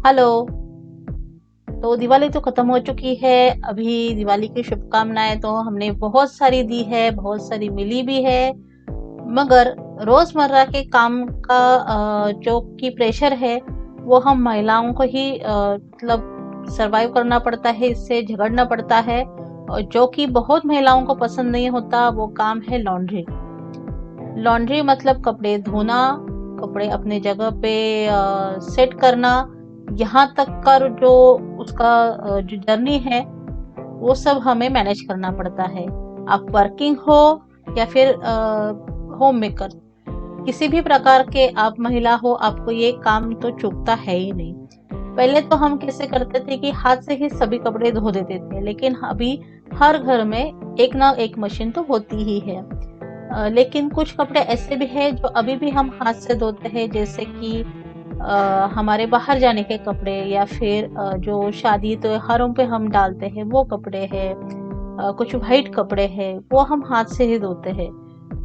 Hello. तो दिवाली तो खत्म हो चुकी है। अभी दिवाली की शुभकामनाएं तो हमने बहुत सारी दी है, बहुत सारी मिली भी है। मगर रोजमर्रा के काम का जो कि प्रेशर है वो हम महिलाओं को ही मतलब सरवाइव करना पड़ता है, इससे झगड़ना पड़ता है। और जो कि बहुत महिलाओं को पसंद नहीं होता वो काम है लॉन्ड्री। लॉन्ड्री मतलब कपड़े धोना, कपड़े अपने जगह पे सेट करना, यहाँ तक कर जो उसका जो जर्नी है वो सब हमें मैनेज करना पड़ता है। आप वर्किंग हो या फिर होम मेकर, किसी भी प्रकार के आप महिला हो, आपको ये काम तो चूकता है ही नहीं। पहले तो हम कैसे करते थे कि हाथ से ही सभी कपड़े धो देते थे, लेकिन अभी हर घर में एक ना एक मशीन तो होती ही है। लेकिन कुछ कपड़े ऐसे भी हैं जो अभी भी हम हाथ से धोते हैं, जैसे कि हमारे बाहर जाने के कपड़े या फिर जो शादी त्योहारों पे हम डालते हैं वो कपड़े हैं। कुछ वाइट कपड़े हैं वो हम हाथ से ही धोते हैं।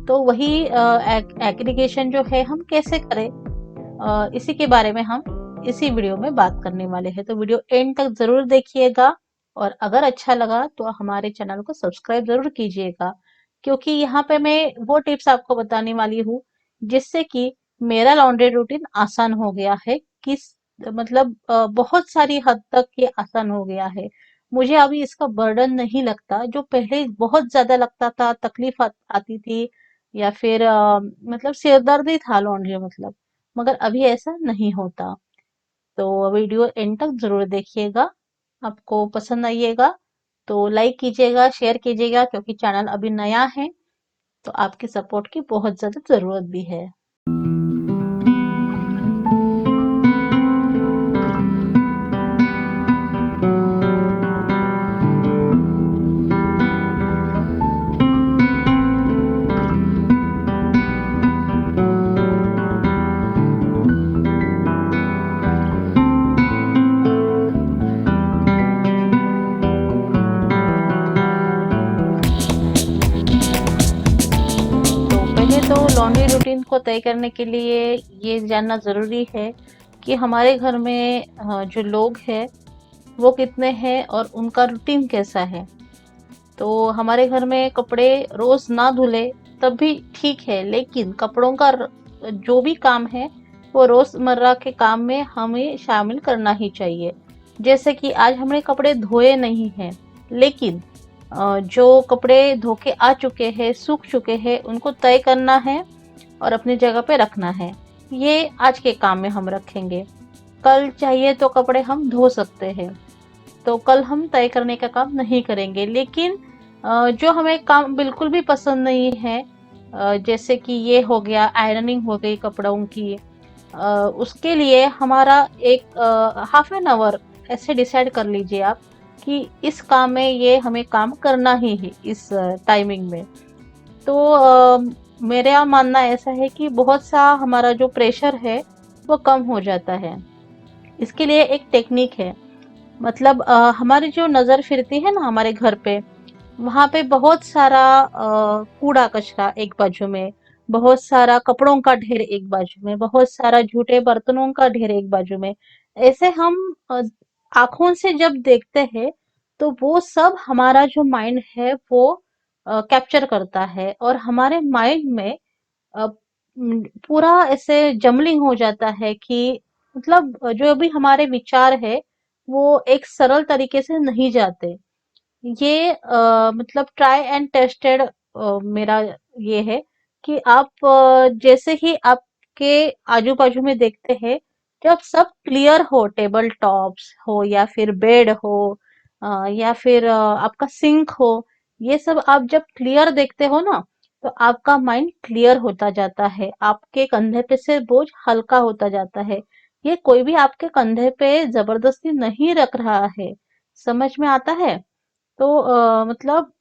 तो वही एग्रीगेशन जो है हम कैसे करें, इसी के बारे में हम इसी वीडियो में बात करने वाले हैं। तो वीडियो एंड तक जरूर देखिएगा, और अगर अच्छा लगा तो हमारे चैनल को सब्सक्राइब जरूर कीजिएगा, क्योंकि यहाँ पे मैं वो टिप्स आपको बताने वाली हूँ जिससे कि मेरा लॉन्ड्री रूटीन आसान हो गया है। किस मतलब बहुत सारी हद तक ये आसान हो गया है। मुझे अभी इसका बर्डन नहीं लगता, जो पहले बहुत ज्यादा लगता था, तकलीफ आती थी, या फिर मतलब सिरदर्दी था लॉन्ड्री मतलब। मगर अभी ऐसा नहीं होता। तो वीडियो एंड तक जरूर देखिएगा, आपको पसंद आइएगा तो लाइक कीजिएगा, शेयर कीजिएगा, क्योंकि चैनल अभी नया है तो आपकी सपोर्ट की बहुत ज्यादा जरूरत भी है। तो पहले तो लॉन्ड्री रूटीन को तय करने के लिए ये जानना जरूरी है कि हमारे घर में जो लोग हैं वो कितने हैं और उनका रूटीन कैसा है। तो हमारे घर में कपड़े रोज ना धुले तब भी ठीक है, लेकिन कपड़ों का जो भी काम है वो रोजमर्रा के काम में हमें शामिल करना ही चाहिए। जैसे कि आज हमने कपड़े धोए नहीं हैं, लेकिन जो कपड़े धो के आ चुके हैं, सूख चुके हैं, उनको तय करना है और अपनी जगह पे रखना है। ये आज के काम में हम रखेंगे। कल चाहिए तो कपड़े हम धो सकते हैं, तो कल हम तय करने का काम नहीं करेंगे। लेकिन जो हमें काम बिल्कुल भी पसंद नहीं है, जैसे कि ये हो गया आयरनिंग हो गई कपड़ों की, उसके लिए हमारा एक हाफ एन आवर ऐसे डिसाइड कर लीजिए आप कि इस काम में ये हमें काम करना ही है इस टाइमिंग में। तो मेरा मानना ऐसा है कि बहुत सा हमारा जो प्रेशर है वो कम हो जाता है। इसके लिए एक टेक्निक है। मतलब हमारी जो नजर फिरती है ना हमारे घर पे, वहां पे बहुत सारा कूड़ा कचरा एक बाजू में, बहुत सारा कपड़ों का ढेर एक बाजू में, बहुत सारा झूठे बर्तनों का ढेर एक बाजू में। ऐसे हम आंखों से जब देखते हैं तो वो सब हमारा जो माइंड है वो कैप्चर करता है, और हमारे माइंड में अ, पूरा ऐसे जमलिंग हो जाता है कि मतलब जो भी हमारे विचार है वो एक सरल तरीके से नहीं जाते। ये मतलब ट्राई एंड टेस्टेड मेरा ये है कि आप जैसे ही आपके आजू बाजू में देखते हैं, जब सब क्लियर हो, टेबल टॉप्स हो या फिर बेड हो, या फिर आपका सिंक हो, ये सब आप जब क्लियर देखते हो ना, तो आपका माइंड क्लियर होता जाता है, आपके कंधे पे से बोझ हल्का होता जाता है। ये कोई भी आपके कंधे पे जबरदस्ती नहीं रख रहा है। समझ में आता है? तो मतलब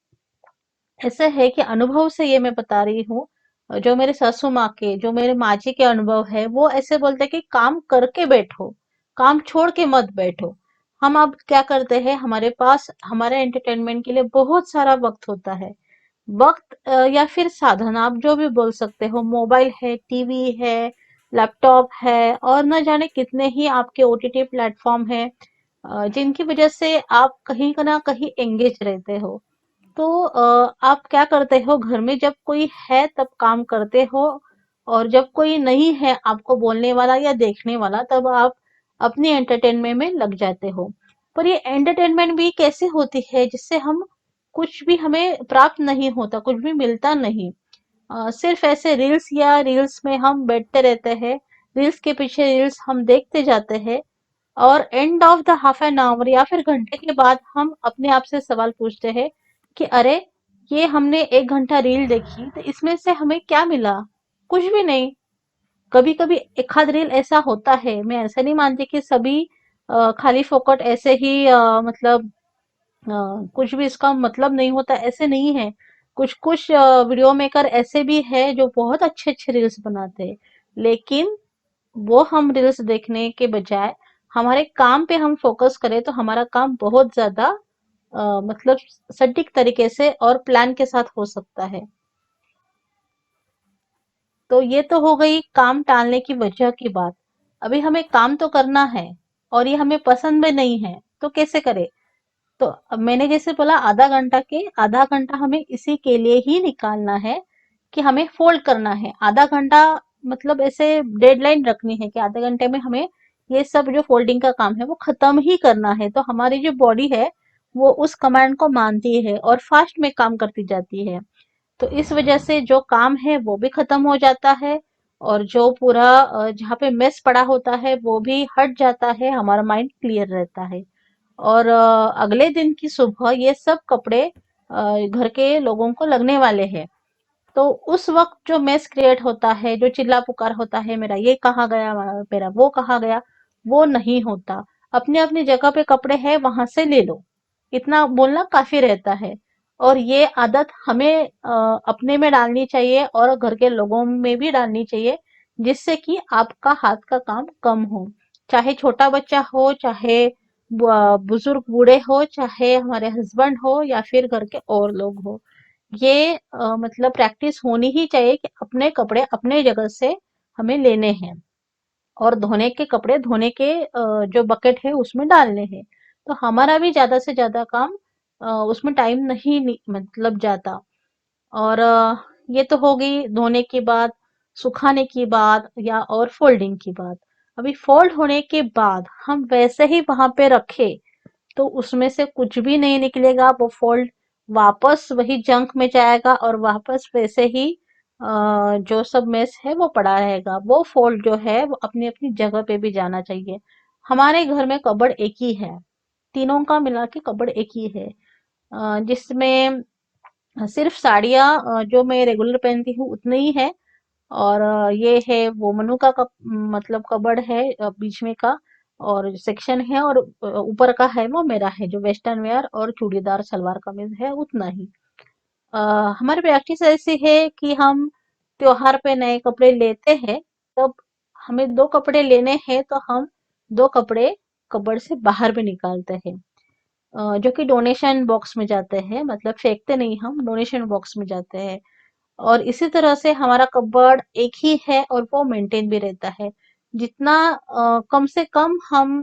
ऐसे है कि अनुभव से ये मैं बता रही हूँ। जो मेरे सासू माँ के, जो मेरे माँ जी के अनुभव है, वो ऐसे बोलते हैं कि काम करके बैठो, काम छोड़ के मत बैठो। हम अब क्या करते हैं, हमारे पास हमारे एंटरटेनमेंट के लिए बहुत सारा वक्त होता है। वक्त या फिर साधन आप जो भी बोल सकते हो, मोबाइल है, टीवी है, लैपटॉप है और न जाने कितने ही आपके ओटीटी प्लेटफॉर्म हैं, जिनकी वजह से आप कहीं ना कहीं एंगेज रहते हो। तो आप क्या करते हो घर में, जब कोई है तब काम करते हो, और जब कोई नहीं है आपको बोलने वाला या देखने वाला, तब आप अपनी एंटरटेनमेंट में लग जाते हो। पर ये एंटरटेनमेंट भी कैसे होती है जिससे हम कुछ भी हमें प्राप्त नहीं होता, कुछ भी मिलता नहीं। सिर्फ ऐसे रील्स या रील्स में हम बैठते रहते हैं, रील्स के पीछे रील्स हम देखते जाते हैं, और end of the half an hour या फिर घंटे के बाद हम अपने आप से सवाल पूछते हैं कि अरे, ये हमने 1 घंटा रील देखी तो इसमें से हमें क्या मिला? कुछ भी नहीं। कभी कभी एक आध रील ऐसा होता है, मैं ऐसा नहीं मानती कि सभी खाली फोकट ऐसे ही मतलब कुछ भी इसका मतलब नहीं होता, ऐसे नहीं है। कुछ कुछ वीडियो मेकर ऐसे भी है जो बहुत अच्छे अच्छे रील्स बनाते हैं, लेकिन वो हम रील्स देखने के बजाय हमारे काम पे हम फोकस करें तो हमारा काम बहुत ज्यादा मतलब सटीक तरीके से और प्लान के साथ हो सकता है। तो ये तो हो गई काम टालने की वजह की बात। अभी हमें काम तो करना है और ये हमें पसंद भी नहीं है, तो कैसे करें? तो अब मैंने जैसे बोला, आधा घंटा हमें इसी के लिए ही निकालना है कि हमें फोल्ड करना है। आधा घंटा मतलब ऐसे डेडलाइन रखनी है कि आधे घंटे में हमें ये सब जो फोल्डिंग का काम है वो खत्म ही करना है। तो हमारी जो बॉडी है वो उस कमांड को मानती है और फास्ट में काम करती जाती है। तो इस वजह से जो काम है वो भी खत्म हो जाता है, और जो पूरा जहाँ पे मेस पड़ा होता है वो भी हट जाता है, हमारा माइंड क्लियर रहता है। और अगले दिन की सुबह ये सब कपड़े घर के लोगों को लगने वाले हैं। तो उस वक्त जो मेस क्रिएट होता है, जो चिल्ला पुकार होता है, मेरा ये कहाँ गया, मेरा वो कहाँ गया, वो नहीं होता। अपनी अपनी जगह पे कपड़े हैं, वहां से ले लो, इतना बोलना काफी रहता है। और ये आदत हमें अपने में डालनी चाहिए और घर के लोगों में भी डालनी चाहिए, जिससे कि आपका हाथ का काम कम हो। चाहे छोटा बच्चा हो, चाहे बुजुर्ग बूढ़े हो, चाहे हमारे हस्बैंड हो, या फिर घर के और लोग हो। ये मतलब प्रैक्टिस होनी ही चाहिए कि अपने कपड़े अपने जगह से हमें लेने हैं, और धोने के कपड़े धोने के जो बकेट है उसमें डालने हैं। तो हमारा भी ज्यादा से ज्यादा काम उसमें टाइम नहीं मतलब जाता। और ये तो हो गई धोने की बात, सुखाने की बात, या और फोल्डिंग की बात। अभी फोल्ड होने के बाद हम वैसे ही वहां पे रखे तो उसमें से कुछ भी नहीं निकलेगा। वो फोल्ड वापस वही जंक में जाएगा और वापस वैसे ही जो सब मेस है वो पड़ा रहेगा। वो फोल्ड जो है वो अपनी अपनी जगह पे भी जाना चाहिए। हमारे घर में कबर्ड एक ही है, तीनों का मिला के कबर्ड एक ही है, जिसमें सिर्फ साड़ियाँ जो मैं रेगुलर पहनती हूँ उतनी ही है। और ये है वो मनु का मतलब कबर्ड है बीच में का, और सेक्शन है, और ऊपर का है वो मेरा है, जो वेस्टर्न वेयर और चूड़ीदार सलवार कमीज है उतना ही। अ, हमारी प्रैक्टिस ऐसी है कि हम त्योहार पे नए कपड़े लेते हैं, तब हमें 2 कपड़े लेने हैं तो हम 2 कपड़े कबर्ड से बाहर भी निकालते हैं, जो कि डोनेशन बॉक्स में जाते हैं, मतलब फेंकते नहीं, हम डोनेशन बॉक्स में जाते हैं। और इसी तरह से हमारा कपबोर्ड एक ही है और वो मेंटेन भी रहता है। जितना कम से कम हम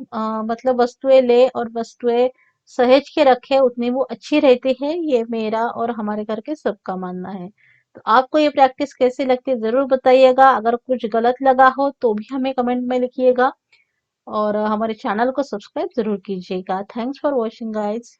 मतलब वस्तुएं ले और वस्तुएं सहेज के रखे उतनी वो अच्छी रहती है, ये मेरा और हमारे घर के सबका मानना है। तो आपको ये प्रैक्टिस कैसी लगती है जरूर बताइएगा। अगर कुछ गलत लगा हो तो भी हमें कमेंट में लिखिएगा, और हमारे चैनल को सब्सक्राइब जरूर कीजिएगा। Thanks for watching guys.